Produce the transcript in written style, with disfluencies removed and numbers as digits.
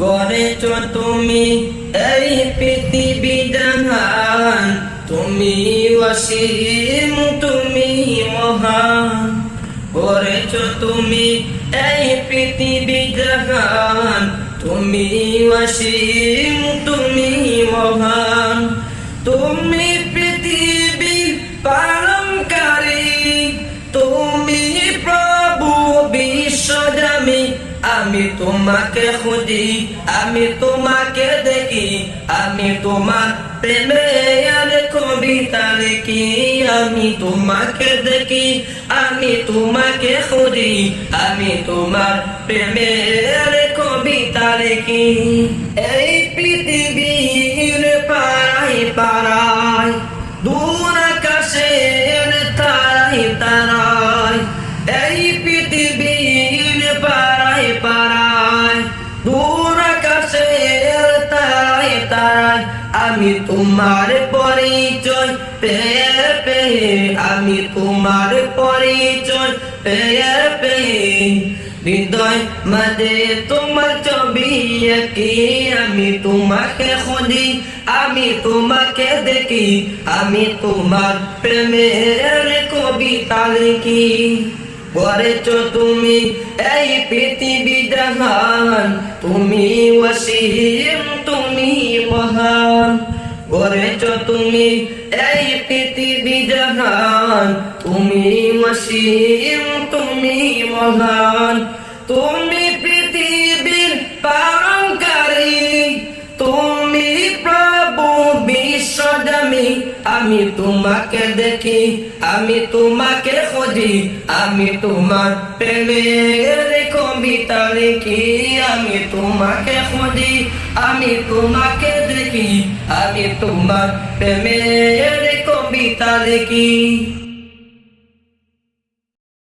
গড়েছ তুমি এই পৃথিবী জাহান, তুমি অসীম তুমি মহান। গড়েছ তুমি এই পৃথিবী জাহান, তুমি অসীম তুমি মহান। তুমি পৃথিবী পালনকারী, তুমি প্রভু বিশ্বজামি। আমি তোমাকে খুঁজি, আমি তোমাকে দেখি, আমি তোমার প্রেমের কবিতা লিখি। আমি তোমাকে দেখি, আমি তোমাকে খুঁজি, আমি তোমার প্রেমের কবিতা লিখি। এই পৃথিবীর পাড়ায় পাড়ায়, দূর আকাশের তারায় তারায়, এই পৃথিবীর পাড়ায় পাড়ায়, দূর আকাশের তারায় তারায়, আমি তোমার পরিচয় পেয়ে পেয়ে, আমি তোমার পরিচয় পেয়ে পেয়ে, হৃদয় মাঝে তোমার ছবি আঁকি। আমি তোমাকে খুঁজি, আমি তোমাকে দেখি, আমি তোমার প্রেমের কবিতা লিখি। গড়েছ তুমি এই পৃথিবী জাহান, তুমি অসীম তুমি মহান। গড়েছ তুমি এই পৃথিবী জাহান, তুমি অসীম তুমি মহান। তুমি পৃথিবীর পালনকারী, তুমি প্রভু বিশ্বজামি। আমি তোমাকে দেখি, আমি তোমাকে খুঁজি, আমি তোমার প্রেমের কবিতা লিখি। আমি তোমাকে খুঁজি, আমি তোমাকে দেখি, আমি তোমার প্রেমের কবিতা লিখি।